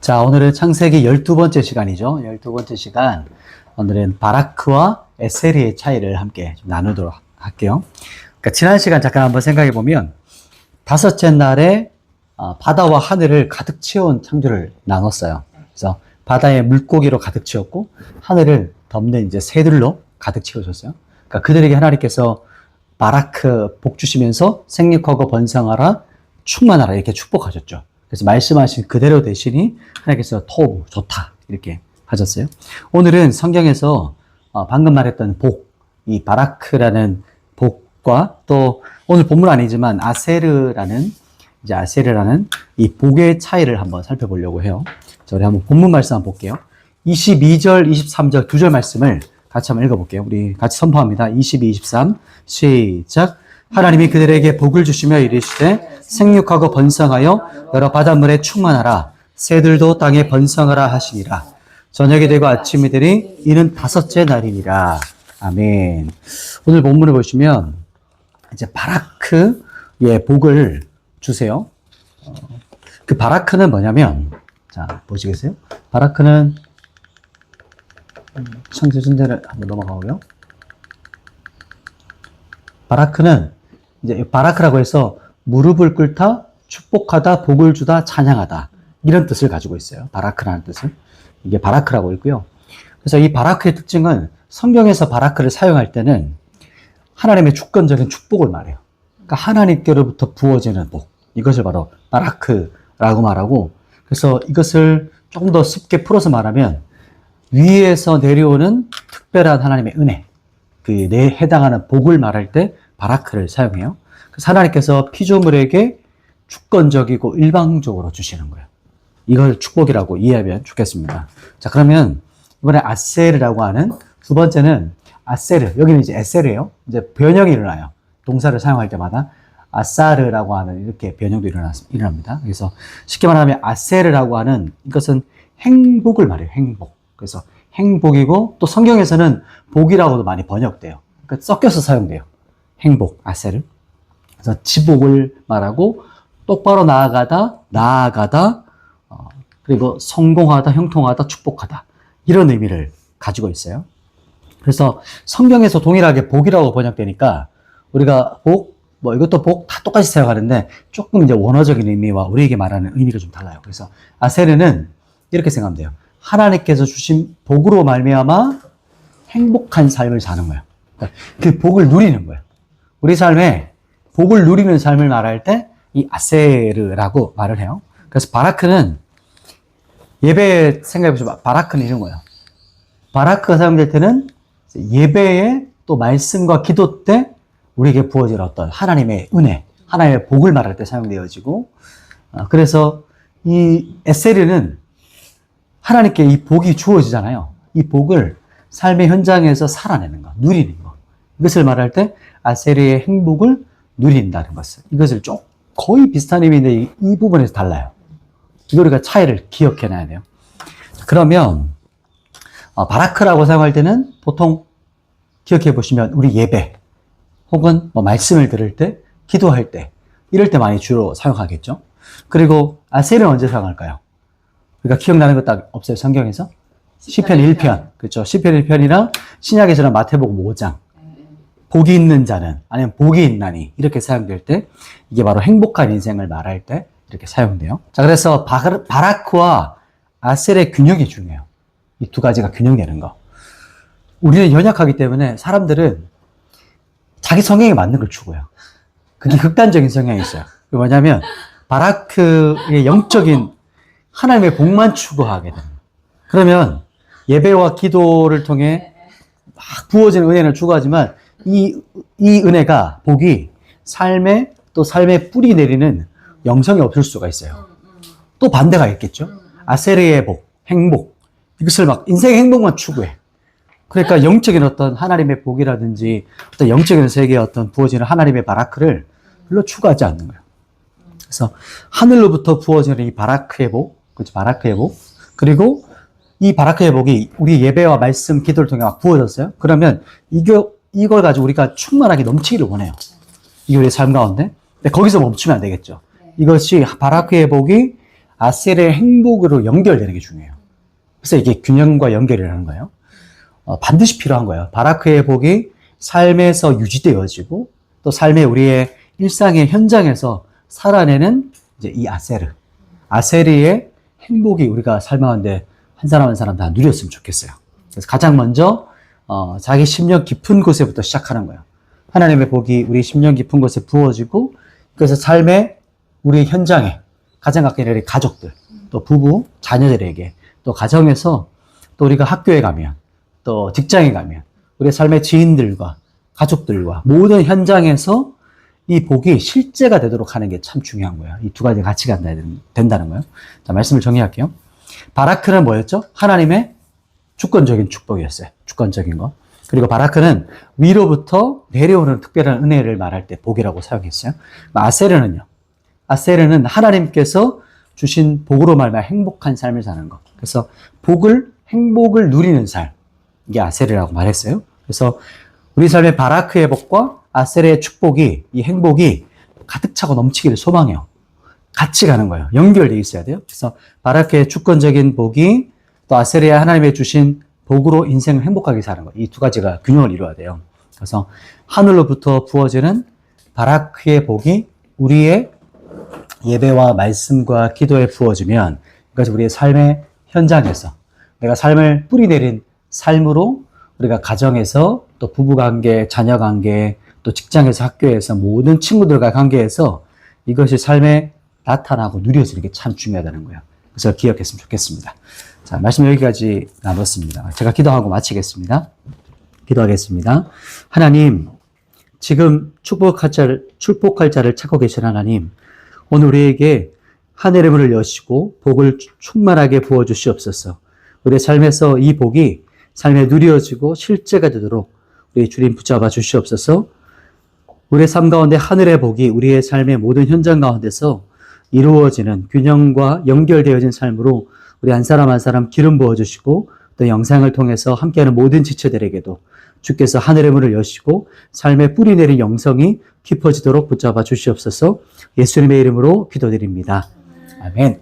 자, 오늘은 창세기 12번째 시간이죠. 12번째 시간. 오늘은 바라크와 에셀의 차이를 함께 좀 나누도록 할게요. 그러니까 지난 시간 잠깐 한번 생각해 보면 다섯째 날에 바다와 하늘을 가득 채운 창조를 나눴어요. 그래서 바다에 물고기로 가득 채웠고 하늘을 덮는 이제 새들로 가득 채워줬어요. 그러니까 그들에게 하나님께서 바라크 복 주시면서 생육하고 번성하라 충만하라 이렇게 축복하셨죠. 그래서 말씀하신 그대로 되시니 하나님께서 토부 좋다 이렇게 하셨어요. 오늘은 성경에서 방금 말했던 복, 이 바라크라는 복과 또 오늘 본문 아니지만 아세르라는 이 복의 차이를 한번 살펴보려고 해요. 자, 우리 한번 본문 말씀 한번 볼게요. 22절, 23절 두 절 말씀을 같이 한번 읽어볼게요. 우리 같이 선포합니다. 22, 23 시작. 하나님이 그들에게 복을 주시며 이르시되 생육하고 번성하여 여러 바닷물에 충만하라. 새들도 땅에 번성하라 하시니라. 저녁이 되고 아침이 되니 이는 다섯째 날이니라. 아멘. 오늘 본문을 보시면 이제 바라크의 복을 주세요. 그 바라크는 뭐냐면, 자, 보시겠어요? 바라크는 창세전제를 한번 넘어가고요. 바라크는 이제 바라크라고 해서 무릎을 꿇다, 축복하다, 복을 주다, 찬양하다 이런 뜻을 가지고 있어요. 바라크라는 뜻을. 이게 바라크라고 있고요. 그래서 이 바라크의 특징은 성경에서 바라크를 사용할 때는 하나님의 주권적인 축복을 말해요. 그러니까 하나님께로부터 부어지는 복. 이것을 바로 바라크라고 말하고, 그래서 이것을 조금 더 쉽게 풀어서 말하면 위에서 내려오는 특별한 하나님의 은혜, 그에 해당하는 복을 말할 때 바라크를 사용해요. 그래서 하나님께서 피조물에게 주권적이고 일방적으로 주시는 거예요. 이걸 축복이라고 이해하면 좋겠습니다. 자, 그러면 이번에 아세르라고 하는 두 번째는 아세르, 여기는 이제 에셀이에요. 이제 변형이 일어나요. 동사를 사용할 때마다 아사르라고 하는 이렇게 변형도 일어납니다. 그래서 쉽게 말하면 아세르라고 하는 이것은 행복을 말해요. 행복. 그래서 행복이고 또 성경에서는 복이라고도 많이 번역돼요. 그러니까 섞여서 사용돼요. 행복, 아세르. 그래서 지복을 말하고 똑바로 나아가다, 그리고 성공하다, 형통하다, 축복하다 이런 의미를 가지고 있어요. 그래서 성경에서 동일하게 복이라고 번역되니까 우리가 복, 이것도 복 다 똑같이 사용하는데 조금 이제 원어적인 의미와 우리에게 말하는 의미가 좀 달라요. 그래서 아세르는 이렇게 생각하면 돼요. 하나님께서 주신 복으로 말미암아 행복한 삶을 사는 거예요. 그러니까 그 복을 누리는 거예요. 우리 삶에 복을 누리는 삶을 말할 때 이 아세르라고 말을 해요. 그래서 바라크는 예배 생각해보시면 바라크는 이런 거예요. 바라크가 사용될 때는 예배에 또 말씀과 기도 때 우리에게 부어질 어떤 하나님의 은혜, 하나님의 복을 말할 때 사용되어지고, 그래서 이 에세르는 하나님께 이 복이 주어지잖아요. 이 복을 삶의 현장에서 살아내는 거, 누리는 거. 이것을 말할 때 아세르의 행복을 누린다는 것을. 이것을 거의 비슷한 의미인데 이 부분에서 달라요. 이거 우리가 차이를 기억해놔야 돼요. 그러면 바라크라고 사용할 때는 보통 기억해 보시면 우리 예배 혹은 말씀을 들을 때, 기도할 때 이럴 때 많이 주로 사용하겠죠. 그리고 아세르는 언제 사용할까요? 그러니까 기억나는 것 딱 없어요, 성경에서? 시편 1편. 그렇죠. 시편 1편이랑 신약에서는 마태복음 5장. 복이 있는 자는, 아니면 복이 있나니, 이렇게 사용될 때, 이게 바로 행복한 인생을 말할 때, 이렇게 사용돼요. 자, 그래서 바라크와 아셀의 균형이 중요해요. 이 두 가지가 균형되는 거. 우리는 연약하기 때문에 사람들은 자기 성향에 맞는 걸 추구해요. 그게 극단적인 성향이 있어요. 그게 뭐냐면, 바라크의 영적인 하나님의 복만 추구하게 됩니다. 그러면 예배와 기도를 통해 막 부어지는 은혜를 추구하지만 이 은혜가, 복이 삶의 뿌리 내리는 영성이 없을 수가 있어요. 또 반대가 있겠죠. 아세르의 복, 행복. 이것을 막 인생의 행복만 추구해. 그러니까 영적인 어떤 하나님의 복이라든지 어떤 영적인 세계에 어떤 부어지는 하나님의 바라크를 별로 추구하지 않는 거예요. 그래서 하늘로부터 부어지는 이 바라크의 복, 그렇죠? 바라크의 복. 그리고 이 바라크의 복이 우리 예배와 말씀, 기도를 통해 막 부어졌어요. 그러면 이걸 가지고 우리가 충만하게 넘치기를 원해요. 이게 우리의 삶 가운데. 근데 거기서 멈추면 안 되겠죠. 이것이 바라크의 복이 아셀의 행복으로 연결되는 게 중요해요. 그래서 이게 균형과 연결이라는 거예요. 반드시 필요한 거예요. 바라크의 복이 삶에서 유지되어지고 또 삶의 우리의 일상의 현장에서 살아내는 이제 이 아세르의 행복이 우리가 살아가는데 한 사람 한 사람 다 누렸으면 좋겠어요. 그래서 가장 먼저 자기 심령 깊은 곳에부터 시작하는 거예요. 하나님의 복이 우리 심령 깊은 곳에 부어지고 그래서 삶의 우리 현장에 가장 가까이 우리 가족들 또 부부 자녀들에게 또 가정에서 또 우리가 학교에 가면 또 직장에 가면 우리의 삶의 지인들과 가족들과 모든 현장에서 이 복이 실제가 되도록 하는 게 참 중요한 거예요. 이 두 가지 같이 간다 된다는 거예요. 자, 말씀을 정리할게요. 바라크는 뭐였죠? 하나님의 주권적인 축복이었어요. 주권적인 거. 그리고 바라크는 위로부터 내려오는 특별한 은혜를 말할 때 복이라고 사용했어요. 아세르는요. 아세르는 하나님께서 주신 복으로 말미암아 행복한 삶을 사는 것. 그래서 행복을 누리는 삶. 이게 아세르라고 말했어요. 그래서 우리 삶의 바라크의 복과 아세르의 축복이, 이 행복이 가득 차고 넘치기를 소망해요. 같이 가는 거예요. 연결되어 있어야 돼요. 그래서 바라크의 주권적인 복이 또 아세르의 하나님의 주신 복으로 인생을 행복하게 사는 거. 이 두 가지가 균형을 이루어야 돼요. 그래서 하늘로부터 부어지는 바라크의 복이 우리의 예배와 말씀과 기도에 부어지면 그것이 우리의 삶의 현장에서 내가 삶을 뿌리내린 삶으로 우리가 가정에서 또 부부관계, 자녀관계, 또 직장에서 학교에서 모든 친구들과 관계에서 이것이 삶에 나타나고 누려지는 게 참 중요하다는 거예요. 그래서 기억했으면 좋겠습니다. 자, 말씀 여기까지 나눴습니다. 제가 기도하고 마치겠습니다. 기도하겠습니다. 하나님, 지금 축복할 자를 찾고 계신 하나님, 오늘 우리에게 하늘의 문을 여시고 복을 충만하게 부어주시옵소서. 우리의 삶에서 이 복이 삶에 누려지고 실제가 되도록 우리 주님 붙잡아 주시옵소서. 우리의 삶 가운데 하늘의 복이 우리의 삶의 모든 현장 가운데서 이루어지는 균형과 연결되어진 삶으로 우리 한 사람 한 사람 기름 부어주시고 또 영상을 통해서 함께하는 모든 지체들에게도 주께서 하늘의 문을 여시고 삶에 뿌리 내린 영성이 깊어지도록 붙잡아 주시옵소서. 예수님의 이름으로 기도드립니다. 아멘.